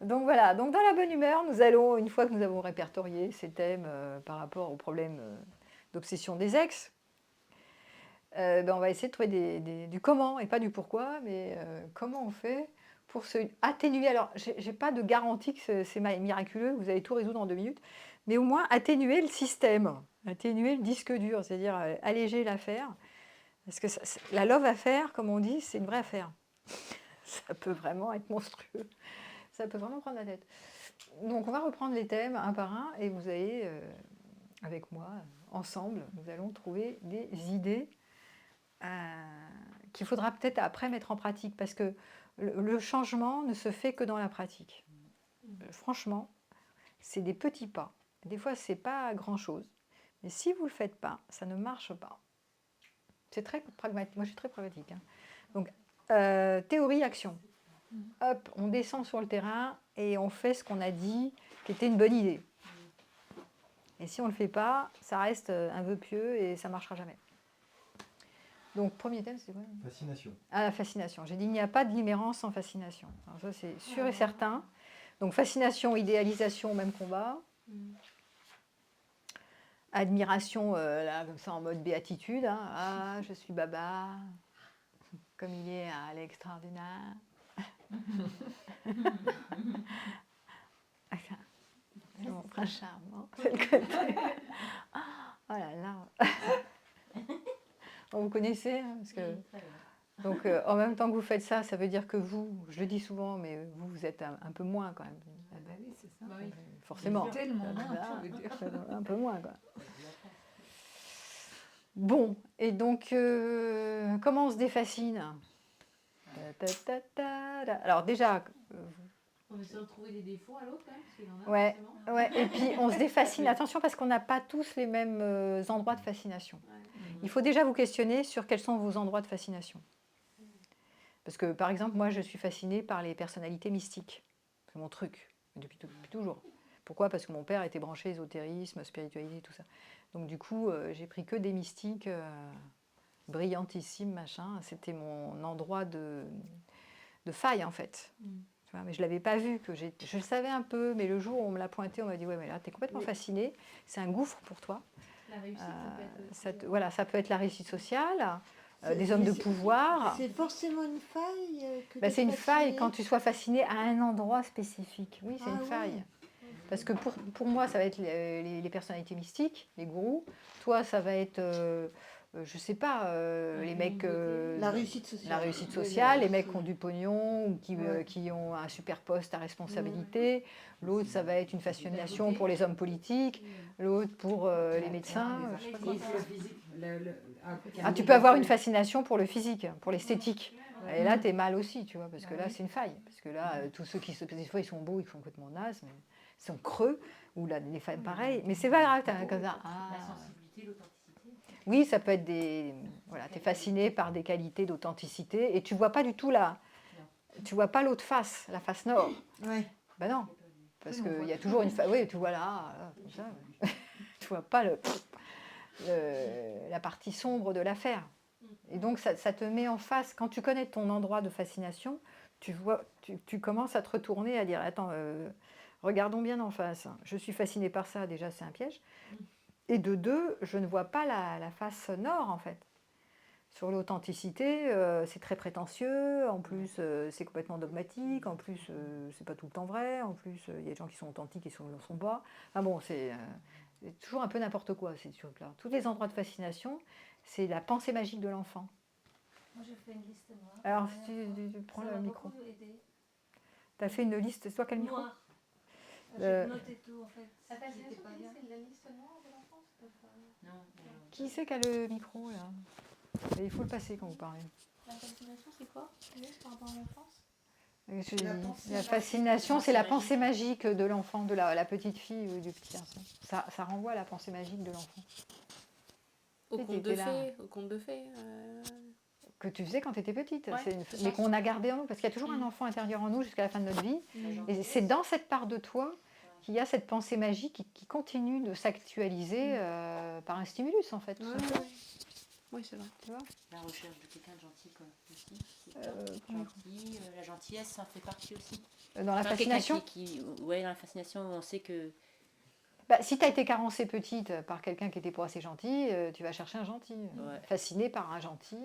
Donc voilà, donc dans la bonne humeur, nous allons, une fois que nous avons répertorié ces thèmes par rapport aux problèmes d'obsession des ex, on va essayer de trouver du comment et pas du pourquoi, mais comment on fait pour se atténuer. Alors, j'ai pas de garantie que c'est miraculeux, que vous allez tout résoudre en 2 minutes, mais au moins atténuer le système, atténuer le disque dur, c'est-à-dire alléger l'affaire. Parce que la love affaire, comme on dit, c'est une vraie affaire. Ça peut vraiment être monstrueux. Ça peut vraiment prendre la tête. Donc, on va reprendre les thèmes un par un et vous allez, avec moi, ensemble, nous allons trouver des idées qu'il faudra peut-être après mettre en pratique parce que le changement ne se fait que dans la pratique. Franchement, c'est des petits pas. Des fois, c'est pas grand-chose. Mais si vous ne le faites pas, ça ne marche pas. C'est très pragmatique. Moi, je suis très pragmatique. Hein. Donc, théorie, action. Hop, on descend sur le terrain et on fait ce qu'on a dit qui était une bonne idée. Et si on ne le fait pas, ça reste un vœu pieux et ça ne marchera jamais. Donc, premier thème, c'est quoi? Fascination. Ah, la fascination. J'ai dit, il n'y a pas de limérances sans fascination. Alors ça, c'est sûr et certain. Donc, fascination, idéalisation, même combat. Admiration, là, comme ça, en mode béatitude. Hein. Ah, je suis baba. Comme il est à l'extraordinaire. C'est mon prince charmant. C'est le côté. Oh là là. Bon, vous connaissez, hein, parce que... Donc, en même temps que vous faites ça, ça veut dire que vous, je le dis souvent, mais vous êtes un peu moins quand même. Ah bah oui, c'est ça. Bah oui. Forcément. Tellement moins, tu veux dire. Un peu moins, quoi. Bon, et donc, comment on se défascine? Alors déjà... On essaie de trouver des défauts à l'autre quand même, parce qu'il en a Ouais, forcément. ouais, et puis on se défascine. Attention parce qu'on n'a pas tous les mêmes endroits de fascination. Ouais. Il faut déjà vous questionner sur quels sont vos endroits de fascination. Parce que par exemple, moi je suis fascinée par les personnalités mystiques. C'est mon truc, depuis toujours. Pourquoi? Parce que mon père était branché ésotérisme, spiritualité, tout ça. Donc du coup, j'ai pris que des mystiques brillantissimes, machin. C'était mon endroit de faille en fait. Mais je ne l'avais pas vu, je le savais un peu, mais le jour où on me l'a pointé, on m'a dit ouais, mais là, tu es complètement fasciné, c'est un gouffre pour toi. La réussite, voilà, ça peut être la réussite sociale, des hommes de pouvoir. C'est forcément une faille C'est une faille quand tu sois fasciné à un endroit spécifique. Oui, c'est une faille. Ouais. Parce que pour moi, ça va être les personnalités mystiques, les gourous. Toi, ça va être... je sais pas, les mecs... la réussite sociale. La réussite sociale, les mecs qui ont du pognon ou qui ont un super poste à responsabilité. L'autre, ça va être une fascination pour les hommes politiques. L'autre, pour les médecins. Je sais pas quoi. Ah, tu peux avoir une fascination pour le physique, pour l'esthétique. Et là, tu es mal aussi, tu vois, parce que là, c'est une faille. Parce que là, tous ceux qui se... Des fois, ils sont beaux, ils sont complètement nazes, mais ils sont creux. Ou là, les femmes, pareil. Mais c'est pas grave, t'as comme ça. La sensibilité, l'authenticité. Oui, ça peut être des... Voilà, tu es fasciné par des qualités d'authenticité et tu vois pas du tout tu vois pas l'autre face, la face nord. Ouais. Ben non, parce qu'il y a toujours une face... Oui, tu vois là, comme ça. Tu vois pas la partie sombre de l'affaire. Et donc, ça te met en face. Quand tu connais ton endroit de fascination, tu commences à te retourner, à dire, attends, regardons bien en face. Je suis fascinée par ça, déjà, c'est un piège. Et de deux, je ne vois pas la face nord, en fait. Sur l'authenticité, c'est très prétentieux, en plus, c'est complètement dogmatique, en plus, c'est pas tout le temps vrai, en plus, il y a des gens qui sont authentiques et qui ne le sont pas. Enfin bon, c'est toujours un peu n'importe quoi, ces trucs-là. Tous les endroits de fascination, c'est la pensée magique de l'enfant. Moi, je fais une liste noire. Alors, si tu prends le micro. Tu as fait une liste, c'est toi qui as le micro? Noir. J'ai noté tout, en fait. La fascination, c'est la liste noire de l'enfance? Non. Qui c'est qui a le micro, là? Et il faut le passer quand vous parlez. La fascination, c'est quoi? Par rapport à l'enfance? La fascination, c'est la pensée magique de l'enfant, de la petite fille ou du petit garçon. Ça renvoie à la pensée magique de l'enfant. Au conte de fées, au conte de fées. Que tu faisais quand tu étais petite, Ouais, mais qu'on a gardé en nous, parce qu'il y a toujours un enfant intérieur en nous jusqu'à la fin de notre vie. Et c'est dans cette part de toi qu'il y a cette pensée magique qui continue de s'actualiser par un stimulus, en fait. Oui, c'est vrai. Tu vois. La recherche de quelqu'un de gentil, quoi, aussi. C'est Euh, top. comment- Gentil, la gentillesse, ça en fait partie aussi. Dans la Enfin, fascination. ouais, dans la fascination, on sait que... Bah, si tu as été carencée petite par quelqu'un qui était pas assez gentil, tu vas chercher un gentil. Ouais. Fasciné par un gentil,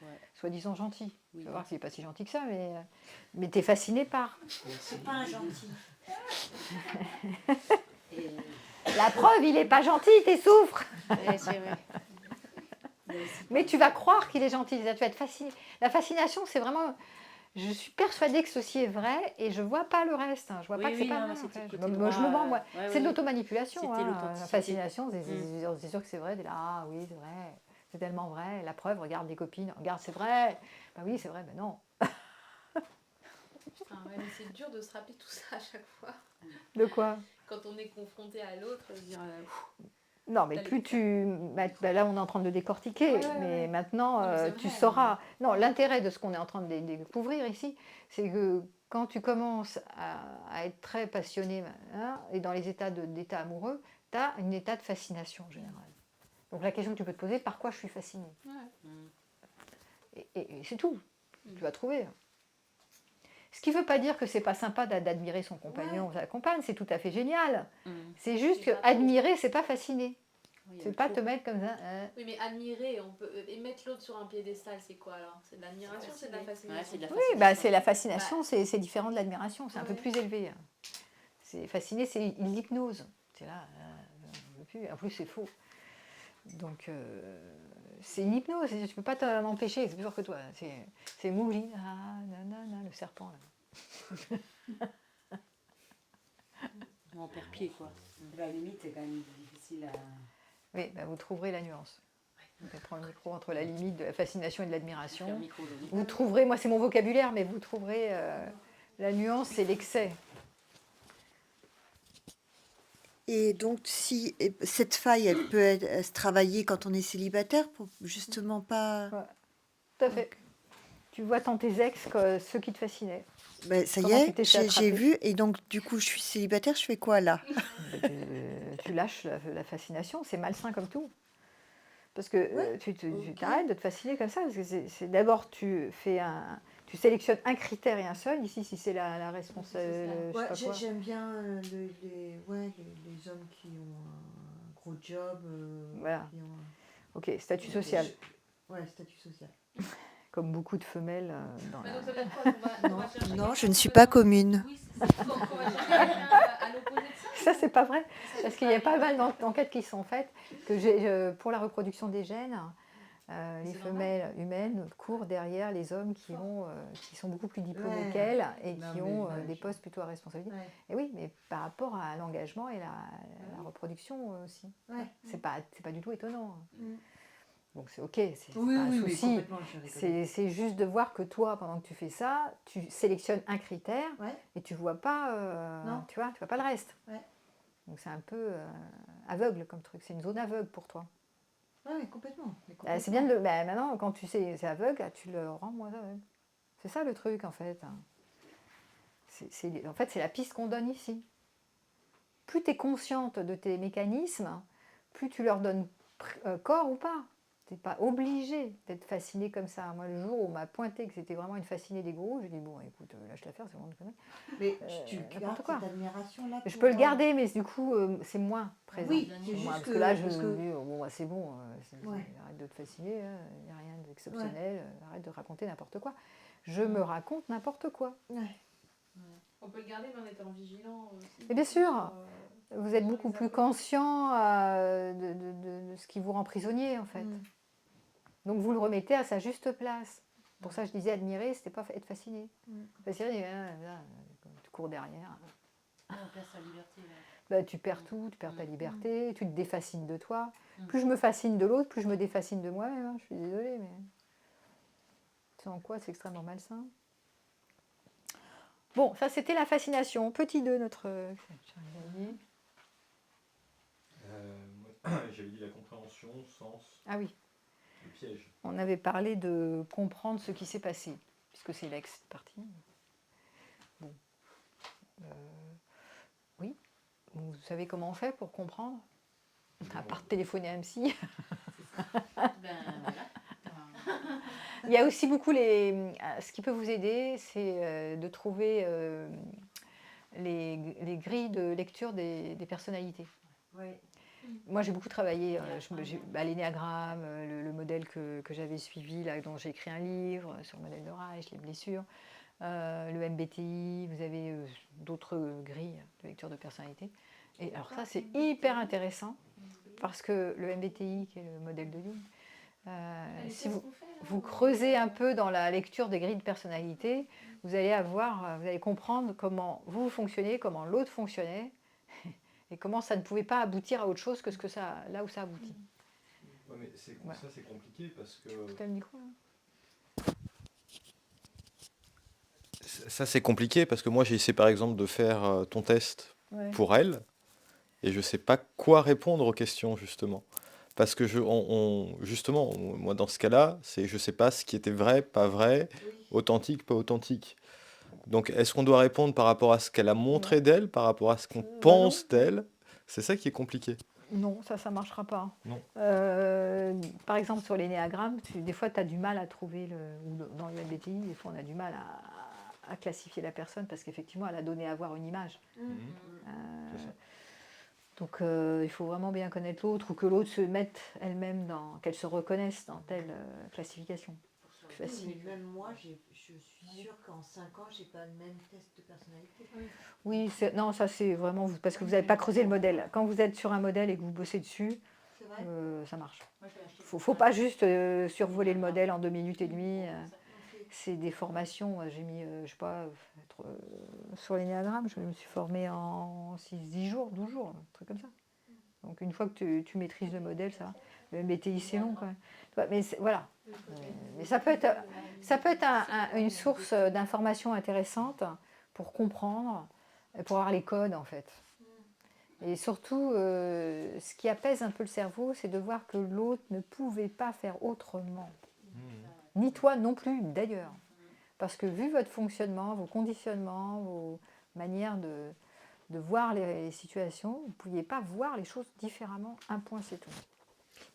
Ouais. soi-disant gentil. Oui, Tu vas voir qu'il n'est pas si gentil que ça, mais tu es fasciné par. C'est pas un gentil. Et... La preuve, il n'est pas gentil, il souffre. Ouais, c'est vrai. Mais tu vas croire qu'il est gentil, tu vas être fasciné. La fascination, c'est vraiment. Je suis persuadée que ceci est vrai et je vois pas le reste. Je vois Oui, pas que c'est oui, pas non, vrai. mais En c'était fait. le Je côté me droit, mens, moi. ouais, C'est ouais, de ouais. l'automanipulation. C'était La l'authenticité. fascination, c'est sûr que c'est vrai. T'es là, ah oui, c'est vrai. C'est tellement vrai. La preuve, regarde des copines, regarde, c'est vrai. Bah oui, c'est vrai, mais non. Enfin, ouais, mais c'est dur de se rappeler tout ça à chaque fois. De quoi? Quand on est confronté à l'autre, se dire Non, mais T'as plus les- tu. Bah, là, on est en train de le décortiquer, Ouais, mais ouais. maintenant, Non, mais c'est tu vrai, sauras. Non, l'intérêt de ce qu'on est en train de découvrir ici, c'est que quand tu commences à être très passionné hein, et dans les états d'état amoureux, tu as un état de fascination en général. Donc la question que tu peux te poser, par quoi je suis fascinée? ouais. Mm. Et c'est tout. Tu vas trouver. Ce qui ne veut pas dire que c'est pas sympa d'admirer son compagnon ou sa compagne, c'est tout à fait génial. Mm. C'est juste C'est que pas trop. admirer, c'est pas fasciner. Oui, il y a C'est le pas trop. te mettre comme ça. Oui, mais admirer, on peut et mettre l'autre sur un piédestal, c'est quoi alors? C'est de l'admiration, c'est de la fascination. Ouais, c'est de la Oui, fascination. bah, c'est la fascination, c'est différent de l'admiration, c'est un peu Ouais. plus élevé. C'est fasciné, c'est l'hypnose. C'est là, on veut plus. En plus, c'est faux. Donc, c'est une hypnose, tu ne peux pas t'en empêcher, c'est plus fort que toi. C'est Mowgli, le serpent. Là. On perd pied, quoi. La limite, c'est quand même difficile à. Oui, bah, vous trouverez la nuance. On prend le micro entre la limite de la fascination et de Faire l'admiration. micro, Loli. Vous trouverez, moi c'est mon vocabulaire, mais vous trouverez la nuance, c'est l'excès. Et donc, si cette faille, elle peut se travailler quand on est célibataire pour justement pas. Tout à fait. Tu vois dans tes ex ceux qui te fascinaient. Ben, ça y Comment tu est, t'es fait j'ai attraper vu. Et donc, du coup, je suis célibataire, je fais quoi là? Tu lâches la fascination, c'est malsain comme tout. Parce que tu t'arrêtes de te fasciner comme ça. Parce que c'est d'abord, tu sélectionnes un critère et un seul. Ici, si c'est la responsable, je sais pas quoi. J'aime bien les hommes qui ont un gros job. Voilà. Qui ont Ok, statut social. Ouais, statut social. Comme beaucoup de femelles dans Mais la... donc ça veut dire quoi qu'on va chercher Non, je quelqu'un ne suis de- pas commune. Oui, c'est ça. Qu'on va chercher quelqu'un à l'opposé de ça. Ça, c'est pas vrai. Parce qu'il y a pas mal d'enquêtes qui sont faites que pour la reproduction des gènes, les C'est femelles humaines courent derrière les hommes qui sont beaucoup plus diplômés Ouais. qu'elles et Non, qui mais ont ouais, des postes plutôt à responsabilité. Ouais, Et oui, mais par rapport à l'engagement et la reproduction aussi. ouais. C'est pas du tout étonnant. Mm. Donc c'est ok, c'est Oui, pas un oui, mais souci. complètement, je suis d'accord. C'est juste de voir que toi, pendant que tu fais ça, tu sélectionnes un critère Ouais. et tu vois pas, Non. tu vois pas le reste. Ouais. Donc c'est un peu aveugle comme truc. C'est une zone aveugle pour toi. Ouais, complètement. Mais C'est bien de maintenant, quand tu sais c'est aveugle, tu le rends moins aveugle. C'est ça le truc en fait. En fait, c'est la piste qu'on donne ici. Plus tu es consciente de tes mécanismes, plus tu leur donnes corps ou pas. Tu n'es pas obligé d'être fasciné comme ça. Moi, le jour où on m'a pointé que c'était vraiment une fascinée des gros, j'ai dit bon, écoute, lâche l'affaire, c'est vraiment une connerie. Mais tu n'importe gardes quoi. cette admiration-là. Je pour, peux le garder, mais du coup, c'est moins présent. Oui, pour c'est moi, juste parce que. que là, je parce me que- dis, bon, bah, c'est bon, Ouais. arrête de te fasciner, il n'y a rien d'exceptionnel, arrête de raconter n'importe quoi. Je me raconte n'importe quoi. Ouais. On peut le garder, mais en étant vigilant aussi. Et bien sûr. sur, Vous êtes sur beaucoup les plus aveugles. conscient de ce qui vous rend prisonnier, en fait. Mm. Donc, vous le remettez à sa juste place. Pour ça, je disais admirer, c'était pas être fasciné. Mm. Fasciné, tu cours derrière. Ouais, on perd sa liberté, là. Bah, tu perds tout, tu perds ta liberté, tu te défascines de toi. Mm. Plus je me fascine de l'autre, plus je me défascine de moi-même. Hein. Je suis désolée, mais c'est en quoi c'est extrêmement malsain. Bon, ça c'était la fascination. Petit 2, notre... Moi, j'avais dit la compréhension, sens, Ah oui, le piège. on avait parlé de comprendre ce qui s'est passé, puisque c'est l'ex-partie. Bon. Oui, vous savez comment on fait pour comprendre? À part téléphoner à un psy. Ben voilà. Il y a aussi beaucoup ce qui peut vous aider, c'est de trouver les grilles de lecture des personnalités. Oui. Moi, j'ai beaucoup travaillé l'énéagramme, le modèle que j'avais suivi, là, dont j'ai écrit un livre sur le modèle de Reich, les blessures, le MBTI, vous avez d'autres grilles de lecture de personnalité. Et alors ça, c'est hyper intéressant, parce que le MBTI, qui est le modèle de Jung, si vous creusez un peu dans la lecture des grilles de personnalité, vous allez comprendre comment vous fonctionnez, comment l'autre fonctionnait, et comment ça ne pouvait pas aboutir à autre chose que là où ça aboutit. Ouais, mais Ouais. ça c'est compliqué parce que Tout à le micro, là. ça c'est compliqué parce que moi j'ai essayé par exemple de faire ton test Ouais. pour elle et je sais pas quoi répondre aux questions justement. Parce que justement, moi dans ce cas-là, je sais pas ce qui était vrai, pas vrai, authentique, pas authentique. Donc est-ce qu'on doit répondre par rapport à ce qu'elle a montré d'elle, par rapport à ce qu'on pense d'elle? C'est ça qui est compliqué. Non, ça ne marchera pas. Non. Par exemple, sur l'énéagramme, des fois, tu as du mal à trouver, ou dans le MBTI, des fois, on a du mal à classifier la personne parce qu'effectivement, elle a donné à voir une image. C'est ça. Donc, il faut vraiment bien connaître l'autre ou que l'autre se mette elle-même qu'elle se reconnaisse dans telle classification. Plus facile. Mais même moi, je suis sûre qu'en 5 ans, j'ai pas le même test de personnalité. Oui, non, ça c'est vraiment parce que vous n'avez pas creusé le modèle. Quand vous êtes sur un modèle et que vous bossez dessus, C'est vrai. ça marche. Faut pas juste survoler le modèle en 2 minutes et demie. Ok. C'est des formations. J'ai mis, je sais pas, sur l'énéagramme, je me suis formée en 10 jours, 12 jours, un truc comme ça. Donc une fois que tu maîtrises le modèle, ça va. Le MBTI, c'est long quand même. Mais voilà. Mais ça peut être une source d'information intéressante pour comprendre, pour avoir les codes en fait. Et surtout, ce qui apaise un peu le cerveau, c'est de voir que l'autre ne pouvait pas faire autrement. Ni toi non plus, d'ailleurs. Parce que vu votre fonctionnement, vos conditionnements, vos manières de voir les situations, vous ne pouviez pas voir les choses différemment. Un point, c'est tout.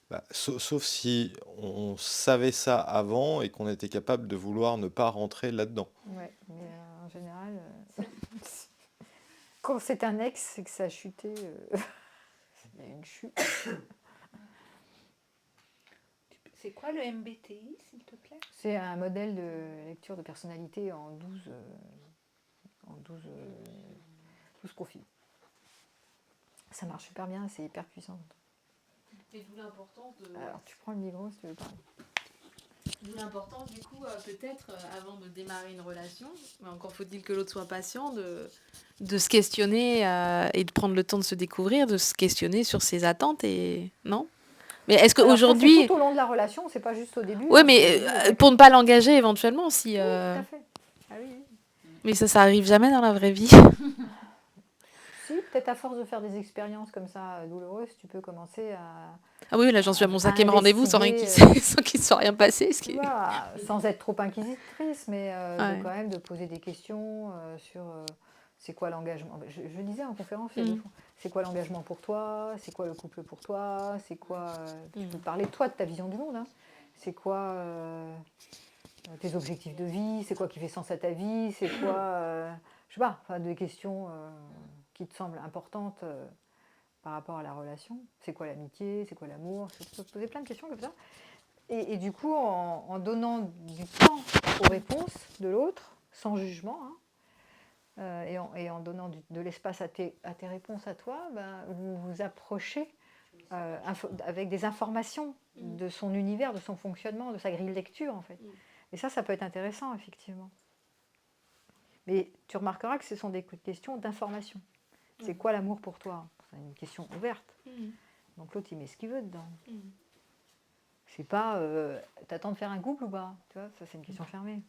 Bah, sauf si on savait ça avant et qu'on était capable de vouloir ne pas rentrer là-dedans. Ouais, mais en général, quand c'est un ex, c'est que ça a chuté. Il y a une chute. C'est quoi le MBTI, s'il te plaît? C'est un modèle de lecture de personnalité en 12 profils. Ça marche super bien, c'est hyper puissant. Et d'où l'importance de. Alors, tu prends le micro si tu veux parler. D'où l'importance, du coup, peut-être, avant de démarrer une relation, mais encore faut-il que l'autre soit patient, de se questionner et de prendre le temps de se découvrir, de se questionner sur ses attentes et. Non? Mais est-ce Alors, ça, qu'aujourd'hui. c'est tout au long de la relation, c'est pas juste au début. Oui, hein, mais c'est pour ne pas l'engager éventuellement, si. Oui, tout à fait. Ah oui, oui. Mais ça arrive jamais dans la vraie vie. Si, peut-être à force de faire des expériences comme ça douloureuses, tu peux commencer à. Ah oui, là j'en suis à mon 5e rendez-vous sans investiguer, sans qu'il soit rien passé. Ce Tu qui... vois, sans être trop inquisitrice, mais Ouais. quand même de poser des questions sur c'est quoi l'engagement. Je disais en conférence, il y a 2 fois, c'est quoi l'engagement pour toi, c'est quoi le couple pour toi, c'est quoi. Tu peux parler de toi, de ta vision du monde. Hein. C'est quoi tes objectifs de vie, c'est quoi qui fait sens à ta vie, c'est quoi. Je sais pas, enfin, des questions qui te semblent importantes par rapport à la relation. C'est quoi l'amitié, c'est quoi l'amour, tu peux te poser plein de questions comme ça. Et du coup, en donnant du temps aux réponses de l'autre, sans jugement, hein, et en donnant de l'espace à tes réponses à toi, ben, vous vous approchez avec des informations de son univers, de son fonctionnement, de sa grille de lecture, en fait. Et ça peut être intéressant, effectivement. Mais tu remarqueras que ce sont des questions d'information. C'est quoi l'amour pour toi? C'est une question ouverte. Donc l'autre, il met ce qu'il veut dedans. C'est pas t'attends de faire un couple ou pas? Tu vois, ça c'est une question fermée.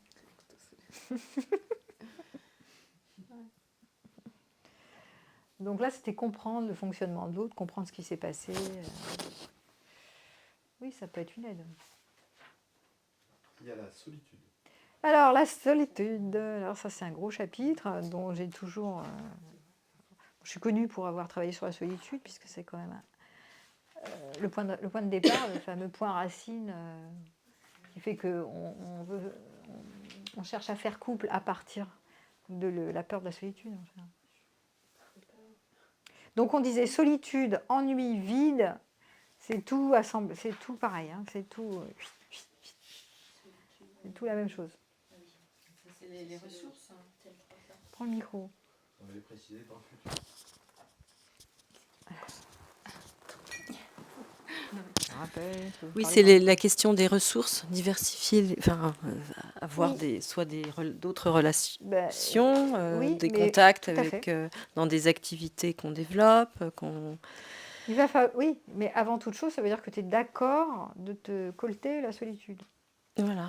Donc là, c'était comprendre le fonctionnement de l'autre, comprendre ce qui s'est passé. Oui, ça peut être une aide. Il y a la solitude. Alors, la solitude. Alors ça, c'est un gros chapitre dont j'ai toujours... je suis connue pour avoir travaillé sur la solitude, puisque c'est quand même le point de départ, le fameux point racine qui fait qu'on on cherche à faire couple à partir de la peur de la solitude. En général. Donc on disait solitude, ennui, vide, c'est tout assemblé, c'est tout pareil, hein, c'est tout la même chose. Ça, c'est les ressources. Hein. Prends le micro. On va les préciser dans le futur. Oui, c'est la question des ressources, diversifier, enfin, avoir Oui. soit d'autres relations, oui, des mais contacts tout à avec, fait. dans des activités qu'on développe, Oui, mais avant toute chose, ça veut dire que tu es d'accord de te colter la solitude. Voilà.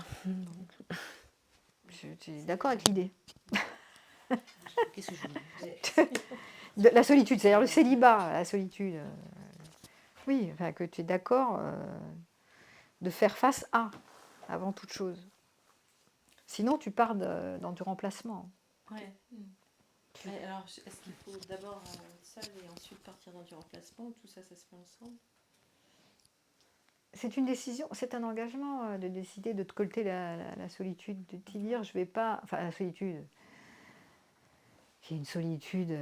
Tu es d'accord avec l'idée. Qu'est-ce que je voulais La solitude, c'est-à-dire le célibat, la solitude. Oui, enfin, que tu es d'accord de faire face à, avant toute chose. Sinon, tu pars dans du remplacement. Ouais. Mais alors, est-ce qu'il faut d'abord seul et ensuite partir dans du remplacement ou tout ça, ça se fait ensemble? C'est une décision, c'est un engagement de décider de te colter la solitude, de te dire je vais pas. Enfin, la solitude, qui est une solitude,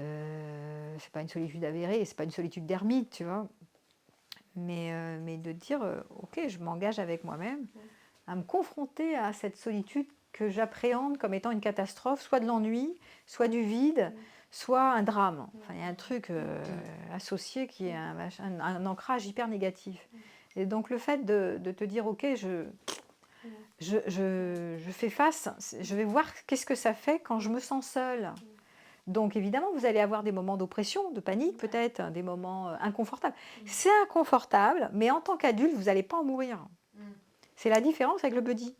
c'est pas une solitude avérée, c'est pas une solitude d'ermite, tu vois. Mais de dire ok, je m'engage avec moi-même à me confronter à cette solitude que j'appréhende comme étant une catastrophe, soit de l'ennui, soit du vide, soit un drame. Enfin, il y a un truc associé qui est un ancrage hyper négatif. Et donc le fait de te dire ok, je fais face, je vais voir qu'est-ce que ça fait quand je me sens seule. Donc évidemment, vous allez avoir des moments d'oppression, de panique peut-être, des moments inconfortables. C'est inconfortable, mais en tant qu'adulte, vous n'allez pas en mourir. C'est la différence avec le buddy.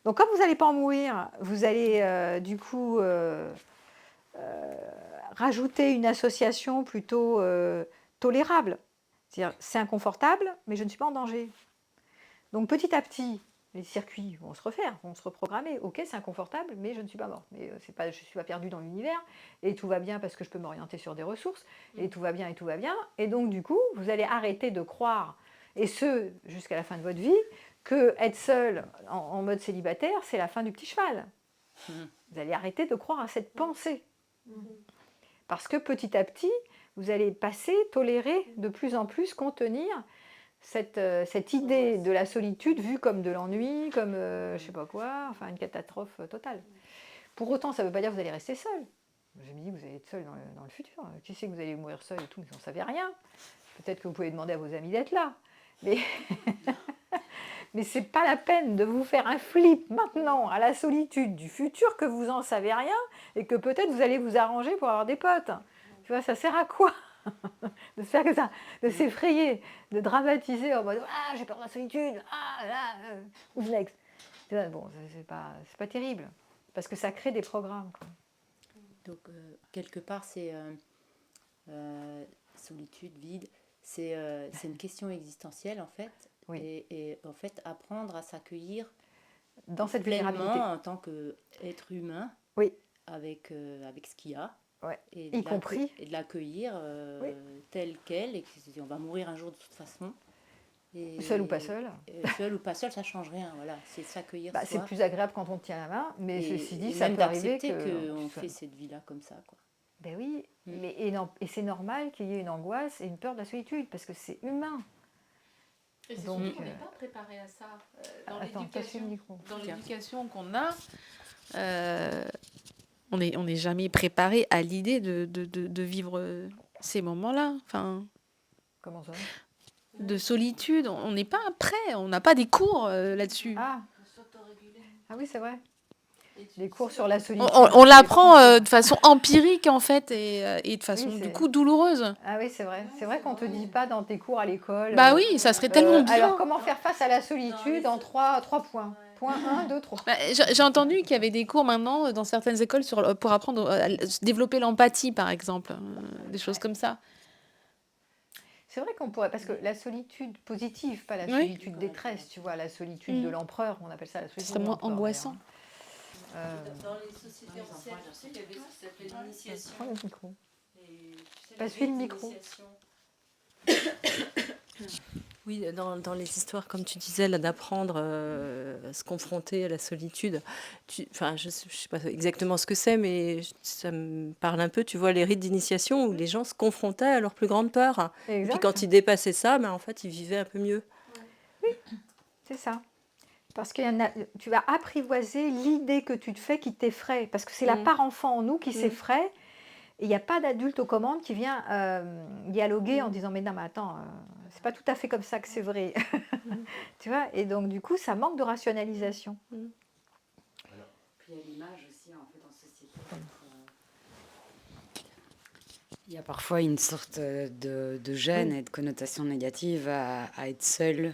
Donc comme vous n'allez pas en mourir, vous allez du coup rajouter une association plutôt tolérable. C'est-à-dire, c'est inconfortable, mais je ne suis pas en danger. Donc petit à petit, les circuits vont se refaire, vont se reprogrammer. Ok, c'est inconfortable, mais je ne suis pas morte. Mais je ne suis pas perdue dans l'univers. Et tout va bien parce que je peux m'orienter sur des ressources. Et tout va bien, et tout va bien. Et donc du coup, vous allez arrêter de croire, et ce, jusqu'à la fin de votre vie, que être seul en mode célibataire, c'est la fin du petit cheval. Vous allez arrêter de croire à cette pensée. Parce que petit à petit, vous allez tolérer de plus en plus, contenir cette idée de la solitude vue comme de l'ennui, comme je sais pas quoi, enfin une catastrophe totale. Pour autant, ça ne veut pas dire que vous allez rester seul. Je me dis que vous allez être seul dans le futur. Qui sait que vous allez mourir seul et tout, mais on ne savait rien. Peut-être que vous pouvez demander à vos amis d'être là. Mais mais ce n'est pas la peine de vous faire un flip maintenant à la solitude du futur que vous n'en savez rien et que peut-être vous allez vous arranger pour avoir des potes. Tu vois, ça sert à quoi de se faire que ça, de s'effrayer, de dramatiser en mode « Ah, j'ai peur de la solitude, ah, là, who's next ?» Bon, c'est pas terrible, parce que ça crée des programmes, quoi. Donc, quelque part, c'est solitude, vide, c'est une question existentielle, en fait. Oui. Et en fait, apprendre à s'accueillir dans cette pleinement vulnérabilité. en tant qu'être humain, oui. avec ce qu'il y a. Ouais. Et y compris. Et de l'accueillir tel quel, et on va mourir un jour de toute façon. Et, seul ou pas seul. Seul ou pas seul, ça ne change rien. Voilà. C'est s'accueillir soi. C'est plus agréable quand on tient la main, mais ceci dit, ça même peut arriver qu'on fait cette vie-là comme ça, quoi. Ben oui, et c'est normal qu'il y ait une angoisse et une peur de la solitude, parce que c'est humain. Et c'est Donc, surtout qu'on n'est pas préparé à ça. Dans l'éducation qu'on a, on n'est jamais préparé à l'idée de vivre ces moments-là. Enfin, comment ça? De solitude, on n'est pas prêt, on n'a pas des cours là-dessus. Ah oui, c'est vrai. Des cours sur la solitude. On l'apprend de façon empirique, en fait, et de façon, du coup, douloureuse. Ah oui, c'est vrai. C'est vrai qu'on ne te dit pas dans tes cours à l'école. Bah oui, ça serait tellement bien. Alors, comment faire face à la solitude en trois points. Point 1, 2, 3. J'ai entendu qu'il y avait des cours maintenant dans certaines écoles pour apprendre à développer l'empathie, par exemple. Des choses comme ça. C'est vrai qu'on pourrait, parce que la solitude positive, pas la solitude détresse, tu vois, la solitude de l'empereur, on appelle ça la solitude de l'empereur. C'est moins angoissant. Dans les sociétés anciennes, tu sais, il y avait ce qui s'appelait l'initiation. Prends le micro. Pas suivre le micro. Oui, dans les histoires, comme tu disais, là, d'apprendre à se confronter à la solitude. Enfin, je ne sais pas exactement ce que c'est, mais ça me parle un peu. Tu vois, les rites d'initiation où les gens se confrontaient à leur plus grande peur. Et puis Exact, quand ils dépassaient ça, ben, en fait, ils vivaient un peu mieux. c'est ça. Parce que tu vas apprivoiser l'idée que tu te fais qui t'effraie. Parce que c'est la part enfant en nous qui s'effraie. Et il n'y a pas d'adulte aux commandes qui vient dialoguer en disant mais non mais attends, c'est pas tout à fait comme ça que c'est vrai. Tu vois, et donc du coup ça manque de rationalisation. Puis il y a l'image aussi en fait en société. Il y a parfois une sorte de gêne et de connotation négative à être seul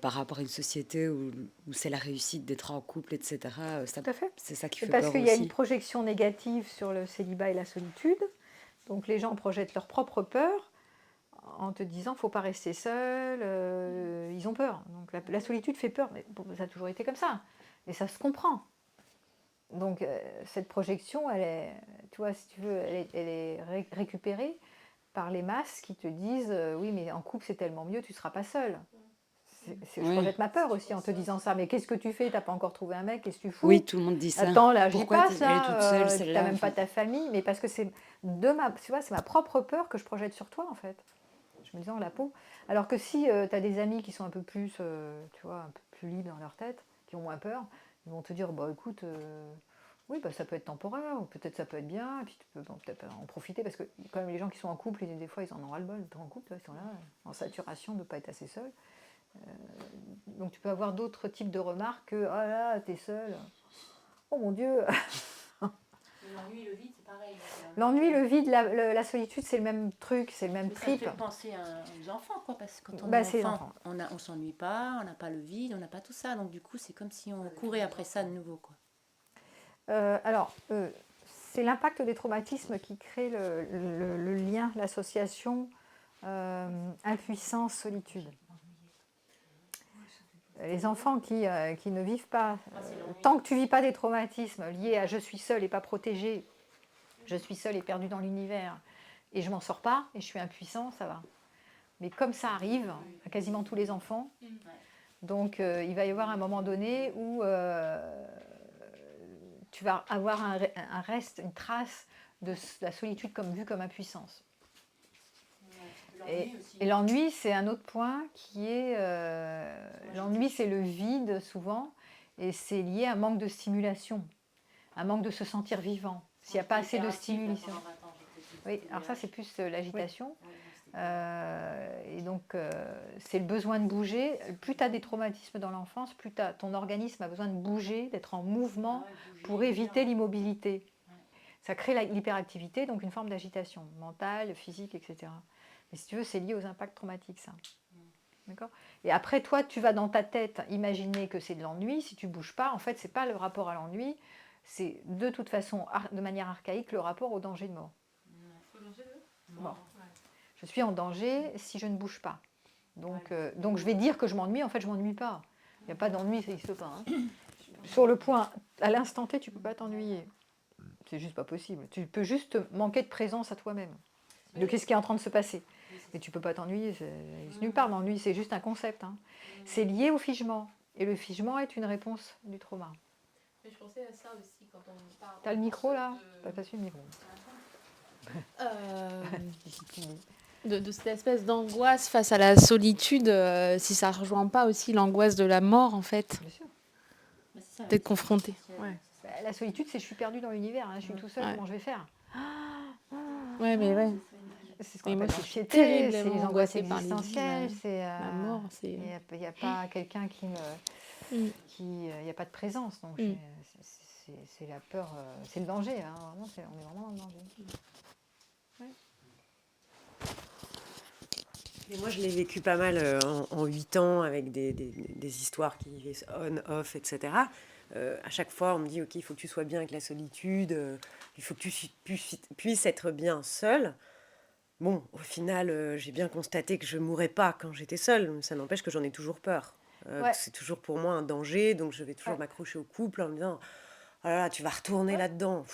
par rapport à une société où c'est la réussite d'être en couple, etc. Tout à fait. C'est ça qui C'est fait parce peur qu'il y a une aussi. projection négative sur le célibat et la solitude. Donc les gens projettent leur propre peur en te disant faut pas rester seul, ils ont peur. Donc la solitude fait peur, mais bon, ça a toujours été comme ça. Et ça se comprend. Donc cette projection, elle est, tu vois, si tu veux, elle est récupérée par les masses qui te disent oui mais en couple c'est tellement mieux, tu ne seras pas seul. Je Oui. projette ma peur aussi en te disant ça, mais qu'est-ce que tu fais? T'as pas encore trouvé un mec, qu'est-ce que tu fous? Oui, tout le monde dit ça. Attends, là, j'y Pourquoi passe, elle est toute seule, là, tu celle-là, n'as même pas enfin. ta famille, mais parce que tu vois, c'est ma propre peur que je projette sur toi, en fait. Je me dis, la peau. Alors que si tu as des amis qui sont un peu plus, tu vois, un peu plus libres dans leur tête, qui ont moins peur, ils vont te dire, bah écoute, oui, bah, ça peut être temporaire, ou peut-être ça peut être bien, et puis tu peux peut-être en profiter, parce que quand même les gens qui sont en couple, des fois, ils en ont ras-le-bol, en couple, ils sont là, en saturation de ne pas être assez seuls. Donc tu peux avoir d'autres types de remarques que ah là t'es seule, oh mon Dieu. L'ennui, le vide, c'est pareil. L'ennui, le vide, la solitude, c'est le même truc, c'est le même Mais ça trip. fait penser aux enfants, quoi, parce que quand on Bah, est c'est les enfant, enfants. on s'ennuie pas, on n'a pas le vide, on n'a pas tout ça. Donc du coup, c'est comme si on courait après ça de nouveau, quoi. Alors, c'est l'impact des traumatismes qui crée le lien, l'association impuissance, solitude. Les enfants qui ne vivent pas, tant que tu ne vis pas des traumatismes liés à je suis seule et pas protégée, je suis seule et perdue dans l'univers, et je m'en sors pas, et je suis impuissant, ça va. Mais comme ça arrive à quasiment tous les enfants, donc il va y avoir un moment donné où tu vas avoir un reste, une trace de la solitude vue comme impuissance. Et l'ennui, c'est un autre point qui est... l'ennui, c'est le vide souvent, et c'est lié à un manque de stimulation, un manque de se sentir vivant. S'il n'y a pas assez de stimulation. Oui, alors ça, c'est plus l'agitation. Et donc, c'est le besoin de bouger. Plus tu as des traumatismes dans l'enfance, plus ton organisme a besoin de bouger, d'être en mouvement pour éviter l'immobilité. Ça crée l'hyperactivité, donc une forme d'agitation mentale, physique, etc. Mais si tu veux, c'est lié aux impacts traumatiques, ça. D'accord ? Et après, toi, tu vas dans ta tête imaginer que c'est de l'ennui. Si tu ne bouges pas, en fait, ce n'est pas le rapport à l'ennui. C'est de toute façon, de manière archaïque, le rapport au danger de mort. Bon. Je suis en danger si je ne bouge pas. Donc je vais dire que je m'ennuie. En fait, je ne m'ennuie pas. Il n'y a pas d'ennui, ça n'existe pas. Hein. Sur le point, à l'instant T, tu ne peux pas t'ennuyer. C'est juste pas possible. Tu peux juste manquer de présence à toi-même. De qu'est-ce qui est en train de se passer. Mais tu ne peux pas t'ennuyer. C'est nulle part. L'ennui, c'est juste un concept. Hein. C'est lié au figement. Et le figement est une réponse du trauma. Mais je pensais à ça aussi quand on parle. T'as le micro là ? T'as pas su le micro. De cette espèce d'angoisse face à la solitude, si ça ne rejoint pas aussi l'angoisse de la mort, en fait. Bien sûr. D'être confronté. Ouais. La solitude, c'est je suis perdue dans l'univers. Hein. Je suis tout seul, comment je vais faire ? Ouais, mais ouais. C'est ce qu'on appelle l'anxiété, terriblement c'est les angoisses angoissée par les existentielles, vies, c'est la mort, c'est... Il n'y a pas quelqu'un qui me... il n'y a pas de présence, donc c'est la peur, c'est le danger, hein, vraiment, on est vraiment dans le danger. Ouais. Et moi, je l'ai vécu pas mal en 8 ans avec des histoires qui on, off, etc. À chaque fois, on me dit, OK, il faut que tu sois bien avec la solitude, il faut que tu puisses être bien seule. Bon, au final, j'ai bien constaté que je ne mourrais pas quand j'étais seule. Ça n'empêche que j'en ai toujours peur. C'est toujours pour moi un danger, donc je vais toujours m'accrocher au couple en me disant, oh là là, tu vas retourner là-dedans.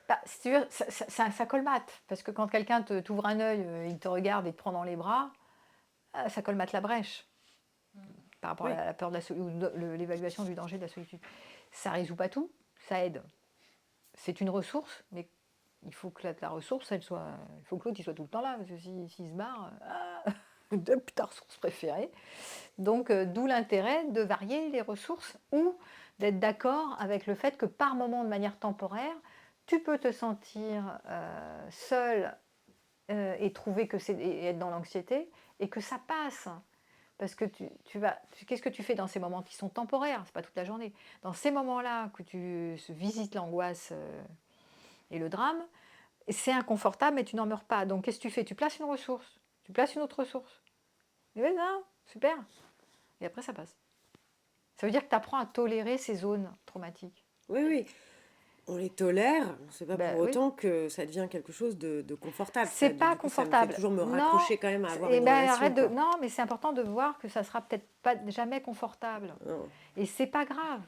Bah, si tu veux, ça colmate, parce que quand quelqu'un t'ouvre un œil, il te regarde et te prend dans les bras, ça colmate la brèche par rapport Oui. à la peur de la solitude, ou l'évaluation du danger de la solitude. Ça ne résout pas tout, ça aide. C'est une ressource, mais il faut que la ressource, il faut que l'autre il soit tout le temps là, parce que s'il se barre, depuis ta ressource préférée. Donc, d'où l'intérêt de varier les ressources ou d'être d'accord avec le fait que par moment, de manière temporaire, tu peux te sentir seul et trouver que et être dans l'anxiété et que ça passe. Parce que qu'est-ce que tu fais dans ces moments qui sont temporaires, c'est pas toute la journée. Dans ces moments-là que tu visites l'angoisse et le drame, c'est inconfortable, mais tu n'en meurs pas. Donc qu'est-ce que tu fais? Tu places une ressource, tu places une autre ressource. Et bien, non, super. Et après, ça passe. Ça veut dire que tu apprends à tolérer ces zones traumatiques. Oui, oui. On les tolère, c'est pas Ben pour oui. autant que ça devient quelque chose de confortable. C'est Ça, pas du coup, ça me confortable. fait toujours me Non, raccrocher quand même à avoir eh une ben, relation. arrête quoi. non, mais c'est important de voir que ça sera peut-être pas jamais confortable. Non. Et c'est pas grave.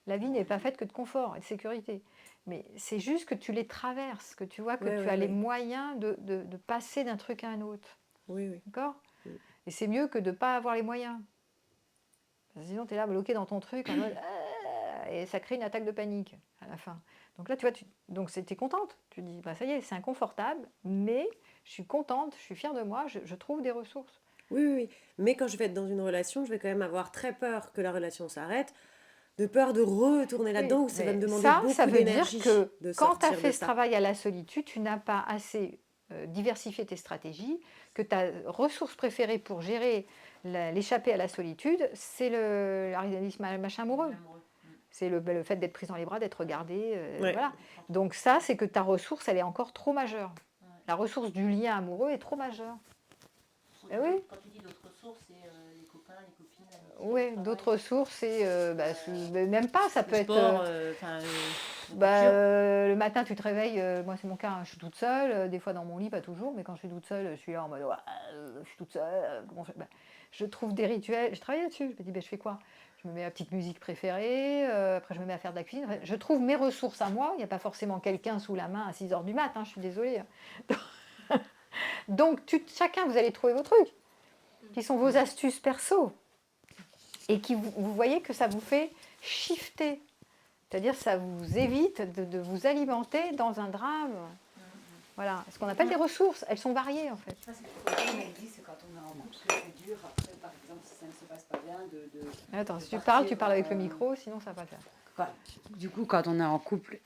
La vie n'est pas faite que de confort et de sécurité. Mais c'est juste que tu les traverses, que tu vois que Ouais, tu ouais, as les ouais. moyens de passer d'un truc à un autre. Oui, oui. D'accord? Mm. Et c'est mieux que de ne pas avoir les moyens. Parce que sinon, tu es là bloqué dans ton truc en mode et ça crée une attaque de panique à la fin. Donc là, tu vois, donc t'es contente. Tu dis, bah, ça y est, c'est inconfortable, mais je suis contente, je suis fière de moi, je trouve des ressources. Oui, oui, oui. Mais quand je vais être dans une relation, je vais quand même avoir très peur que la relation s'arrête, de peur de retourner Oui, là-dedans, où ça va mais me demander ça beaucoup veut dire d'énergie que de quand tu as sortir fait de ce ça. travail à la solitude, tu n'as pas assez diversifié tes stratégies, que ta ressource préférée pour gérer l'échappée à la solitude, c'est l'arisalisme machin amoureux. C'est le fait d'être prise dans les bras, d'être regardée. Ouais. Voilà. Donc ça, c'est que ta ressource, elle est encore trop majeure. La ressource du lien amoureux est trop majeure. Eh oui. Quand tu dis d'autres ressources, c'est les copains, les copines, l'amitié, Oui, le travail. d'autres ressources, c'est même pas, ça peut Le être sport, le matin tu te réveilles, moi c'est mon cas, hein, je suis toute seule, des fois dans mon lit, pas toujours, mais quand je suis toute seule, je suis là en mode je suis toute seule, je trouve des rituels, je travaille là-dessus, je me dis je fais quoi? Je me mets ma petite musique préférée, après je me mets à faire de la cuisine, je trouve mes ressources à moi, il n'y a pas forcément quelqu'un sous la main à 6h du mat, hein, je suis désolée. Donc chacun vous allez trouver vos trucs, qui sont vos astuces perso. Et qui vous voyez que ça vous fait shifter. C'est-à-dire ça vous évite de vous alimenter dans un drame. Voilà. Ce qu'on appelle des ressources. Elles sont variées en fait. Ça, c'est le problème, elle dit, c'est quand on est en couple que c'est dur, après, par exemple, si ça ne se passe pas bien, Attends, si de tu parles avec le partir, micro, sinon ça va pas le faire. Du coup, quand on est en couple,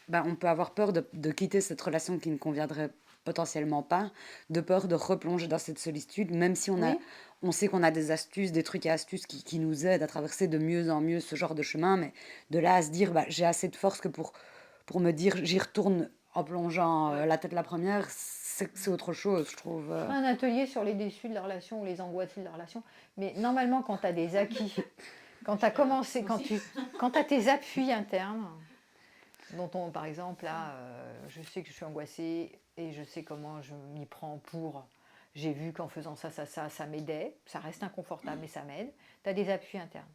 bah, on peut avoir peur de quitter cette relation qui ne conviendrait potentiellement pas, de peur de replonger dans cette solitude, même si Oui. on sait qu'on a des astuces, des trucs et astuces qui nous aident à traverser de mieux en mieux ce genre de chemin, mais de là à se dire, bah, j'ai assez de force que pour me dire, j'y retourne en plongeant la tête la première, c'est autre chose, je trouve. Un atelier sur les déçus de la relation ou les angoissés de la relation. Mais normalement, quand tu as des acquis, quand tu as commencé, quand tu as tes appuis internes, par exemple, là, je sais que je suis angoissée et je sais comment je m'y prends pour. J'ai vu qu'en faisant ça m'aidait. Ça reste inconfortable, mais ça m'aide. Tu as des appuis internes.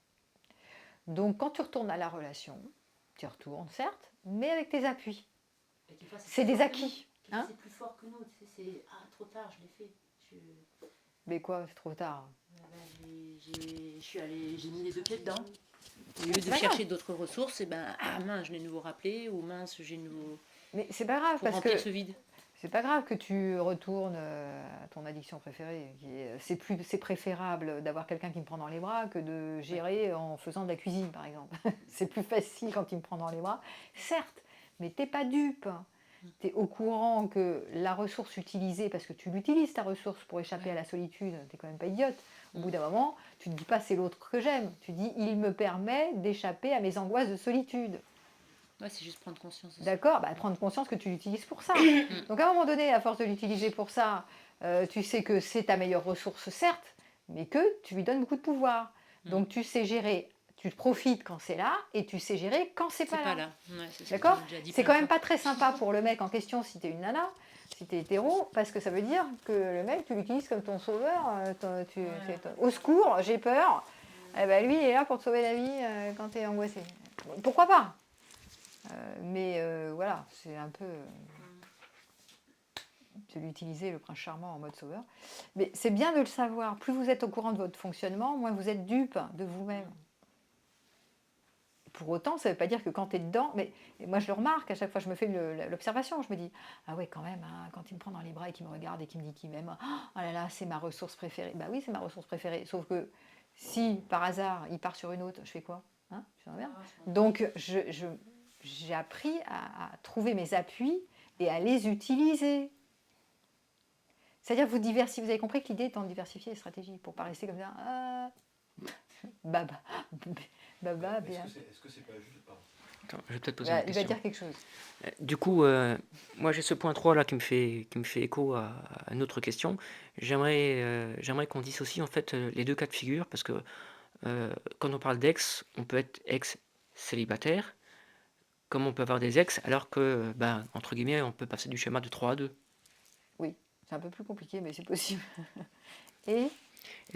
Donc, quand tu retournes à la relation, tu retournes, certes, mais avec tes appuis. C'est des acquis. Hein? C'est plus fort que nous, c'est trop tard, je l'ai fait. Mais quoi, c'est trop tard? J'ai mis les deux pieds dedans. Au lieu de chercher d'autres ressources, et mince, je l'ai nouveau rappelé, ou mince, j'ai nouveau. Mais c'est pas grave, Pour parce remplir que ce vide. c'est pas grave que tu retournes à ton addiction préférée. C'est préférable d'avoir quelqu'un qui me prend dans les bras que de gérer en faisant de la cuisine, par exemple. C'est plus facile quand il me prend dans les bras. Certes, mais t'es pas dupe. Tu es au courant que la ressource utilisée, parce que tu l'utilises ta ressource pour échapper à la solitude, tu n'es quand même pas idiote. Au bout d'un moment, tu ne dis pas c'est l'autre que j'aime. Tu dis il me permet d'échapper à mes angoisses de solitude. Ouais, c'est juste prendre conscience. Aussi. D'accord, prendre conscience que tu l'utilises pour ça. Donc à un moment donné, à force de l'utiliser pour ça, tu sais que c'est ta meilleure ressource, certes, mais que tu lui donnes beaucoup de pouvoir. Donc tu sais gérer, tu profites quand c'est là et tu sais gérer quand c'est pas là. Ouais, d'accord? C'est quand même pas très sympa pour le mec en question si tu es une nana, si tu es hétéro, parce que ça veut dire que le mec, tu l'utilises comme ton sauveur. Au secours, j'ai peur. Eh ben, lui, il est là pour te sauver la vie quand tu es angoissé. Pourquoi pas? Mais voilà, c'est un peu... C'est l'utiliser, le prince charmant en mode sauveur. Mais c'est bien de le savoir. Plus vous êtes au courant de votre fonctionnement, moins vous êtes dupe de vous-même. Pour autant, ça ne veut pas dire que quand tu es dedans, mais moi je le remarque, à chaque fois je me fais l'observation, je me dis, ah ouais quand même, hein, quand il me prend dans les bras et qu'il me regarde et qu'il me dit qu'il m'aime, oh là là, c'est ma ressource préférée. Bah oui, c'est ma ressource préférée, sauf que si par hasard il part sur une autre, je fais quoi, hein, je m'emmerde. Donc j'ai appris à trouver mes appuis et à les utiliser. C'est-à-dire vous diversifiez, vous avez compris que l'idée étant de diversifier les stratégies, pour ne pas rester comme ça, baba, bien. Est-ce que c'est pas juste... Pardon. Attends, je vais peut-être poser Bah, une il va question. dire quelque chose. Du coup, moi j'ai ce point 3 là qui me fait écho à une autre question. J'aimerais qu'on dissocie en fait les deux cas de figure parce que quand on parle d'ex, on peut être ex célibataire, comme on peut avoir des ex, alors que, entre guillemets, on peut passer du schéma de 3 à 2. Oui, c'est un peu plus compliqué, mais c'est possible. Et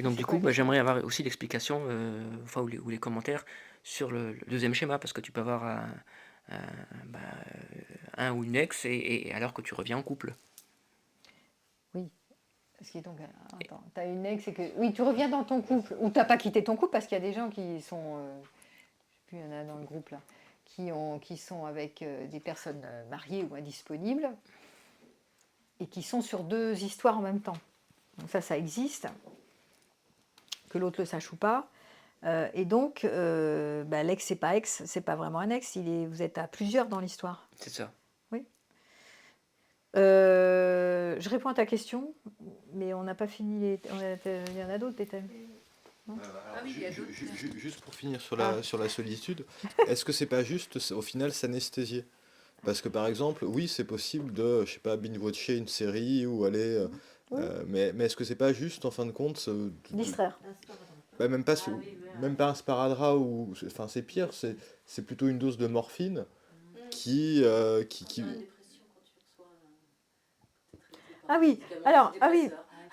donc c'est du quoi coup, la j'aimerais avoir aussi l'explication, ou les commentaires sur le deuxième schéma, parce que tu peux avoir un ou une ex, et alors que tu reviens en couple. Oui. Parce que donc, attends, tu as une ex et que. Oui, tu reviens dans ton couple, ou tu n'as pas quitté ton couple, parce qu'il y a des gens qui sont. Je ne sais plus, il y en a dans le groupe là, qui sont avec des personnes mariées ou indisponibles, et qui sont sur deux histoires en même temps. Donc ça existe, que l'autre le sache ou pas. Et donc, l'ex, c'est pas ex, c'est pas vraiment un ex, vous êtes à plusieurs dans l'histoire. C'est ça. Oui. Je réponds à ta question, mais on n'a pas fini. Il y en a d'autres des thèmes. Juste pour finir sur la solitude, est-ce que c'est pas juste au final s'anesthésier? Parce que par exemple, oui, c'est possible de, je sais pas, binge-watcher une série ou aller. Mais est-ce que c'est pas juste en fin de compte distraire? Même pas un sparadrap ou. Enfin, c'est pire, c'est plutôt une dose de morphine qui. Ah oui, alors,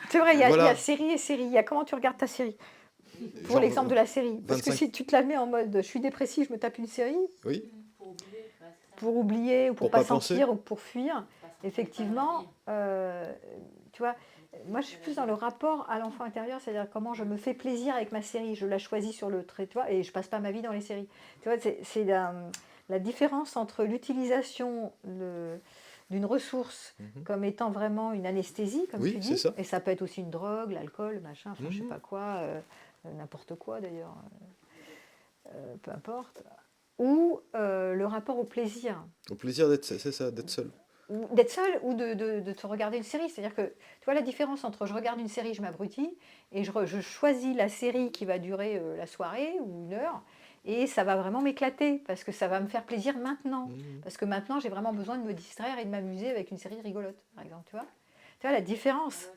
c'est vrai, il y a série et série. Il y a comment tu regardes ta série? Pour l'exemple de la série. Parce que si tu te la mets en mode je suis dépressif, je me tape une série. Oui. Pour oublier, ou pour pas sentir, ou pour fuir. Effectivement, tu vois, moi je suis plus dans le rapport à l'enfant intérieur, c'est-à-dire comment je me fais plaisir avec ma série. Je la choisis sur le trait, tu vois, et je passe pas ma vie dans les séries. Tu vois, c'est la différence entre l'utilisation d'une ressource comme étant vraiment une anesthésie, comme tu dis, et ça peut être aussi une drogue, l'alcool, machin, enfin, je sais pas quoi, n'importe quoi d'ailleurs, peu importe, ou le rapport au plaisir. Au plaisir d'être seul. D'être seul ou de te regarder une série. C'est-à-dire que tu vois la différence entre je regarde une série, je m'abrutis, et je choisis la série qui va durer la soirée ou une heure, et ça va vraiment m'éclater, parce que ça va me faire plaisir maintenant. Parce que maintenant, j'ai vraiment besoin de me distraire et de m'amuser avec une série rigolote, par exemple. Tu vois la différence?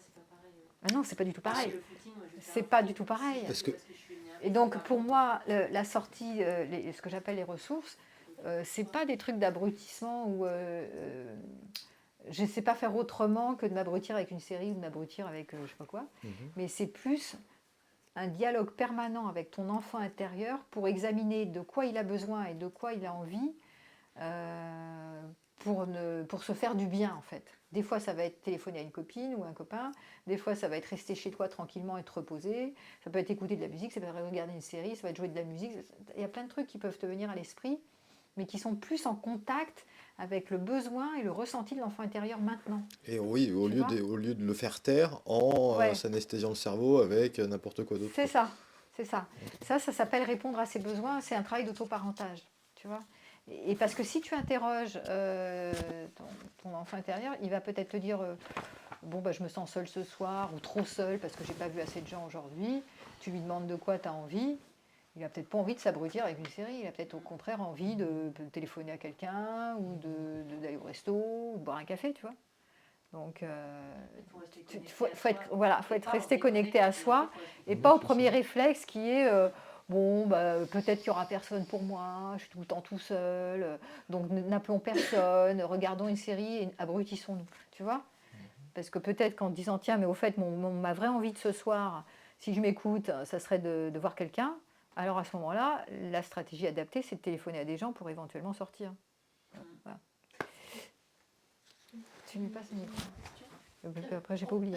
Ah non, c'est pas du tout pareil. C'est pas du tout pareil. Et donc, pour moi, la sortie, ce que j'appelle les ressources, c'est pas des trucs d'abrutissement où je ne sais pas faire autrement que de m'abrutir avec une série ou de m'abrutir avec je sais pas quoi. Mais c'est plus un dialogue permanent avec ton enfant intérieur pour examiner de quoi il a besoin et de quoi il a envie pour se faire du bien en fait. Des fois ça va être téléphoner à une copine ou un copain, des fois ça va être rester chez toi tranquillement et te reposer, ça peut être écouter de la musique, ça peut être regarder une série, ça va être jouer de la musique, il y a plein de trucs qui peuvent te venir à l'esprit, mais qui sont plus en contact avec le besoin et le ressenti de l'enfant intérieur maintenant. Et oui, au lieu de le faire taire en s'anesthésiant le cerveau avec n'importe quoi d'autre. C'est ça. Ça s'appelle répondre à ses besoins, c'est un travail d'autoparentage, tu vois. Et parce que si tu interroges ton enfant intérieur, il va peut-être te dire je me sens seule ce soir, ou trop seule parce que j'ai pas vu assez de gens aujourd'hui. Tu lui demandes de quoi tu as envie. Il n'a peut-être pas envie de s'abrutir avec une série, il a peut-être au contraire envie de téléphoner à quelqu'un, ou d'aller au resto, ou de boire un café, tu vois. Donc, faut être resté connecté à soi, et pas au premier réflexe qui est peut-être qu'il n'y aura personne pour moi, je suis tout le temps tout seul, donc n'appelons personne, regardons une série et abrutissons-nous, tu vois. Parce que peut-être qu'en disant tiens, mais au fait, ma vraie envie de ce soir, si je m'écoute, ça serait de voir quelqu'un. Alors à ce moment-là, la stratégie adaptée, c'est de téléphoner à des gens pour éventuellement sortir. Voilà. Tu lui passes le micro. Après, j'ai pas oublié.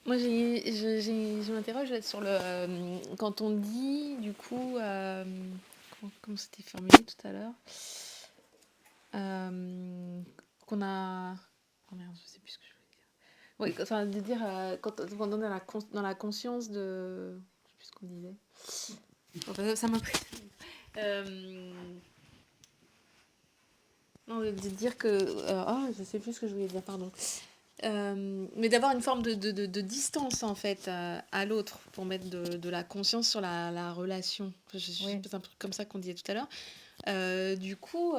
Moi, je m'interroge là sur le. Quand on dit, du coup, comment c'était formulé tout à l'heure, qu'on a. Oh merde, je sais plus ce que je voulais dire. Oui, enfin, de dire, quand on est dans la conscience de. Je sais plus ce qu'on disait. Enfin, ça m'a pris. Non, de dire que. Je sais plus ce que je voulais dire, pardon. Mais d'avoir une forme de distance en fait à l'autre pour mettre de la conscience sur la relation. C'est un truc comme ça qu'on disait tout à l'heure. Du coup,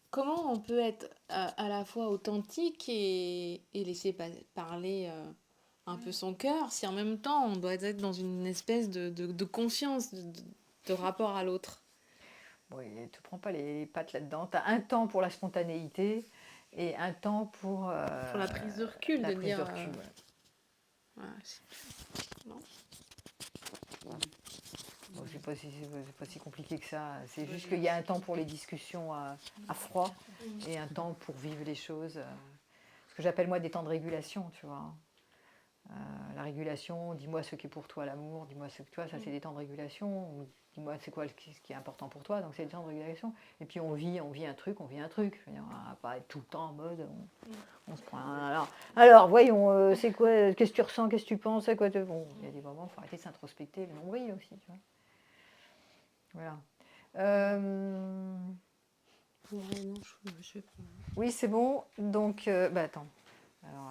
comment on peut être à la fois authentique et laisser parler un peu son cœur si en même temps on doit être dans une espèce de confiance, de rapport à l'autre. Bon, ne te prends pas les pattes là-dedans. Tu as un temps pour la spontanéité et un temps pour la prise de recul, la de prise dire. de recul. Voilà, non. Bon, c'est pas si compliqué que ça. C'est juste qu'il y a un temps pour les discussions à froid et un temps pour vivre les choses. Ce que j'appelle moi des temps de régulation, tu vois. La régulation, dis-moi ce qui est pour toi l'amour, dis-moi ce que tu vois, ça c'est des temps de régulation. Ou dis-moi c'est quoi ce qui est important pour toi, donc c'est des temps de régulation. Et puis on vit un truc. Je veux dire, on va pas être tout le temps en mode, on se prend. Alors voyons, c'est quoi, qu'est-ce que tu ressens, qu'est-ce que tu penses, à quoi te. Bon, il y a des moments, il faut arrêter de s'introspecter le nombril aussi, tu vois. Voilà. Oui, c'est bon. Donc, attends. Alors,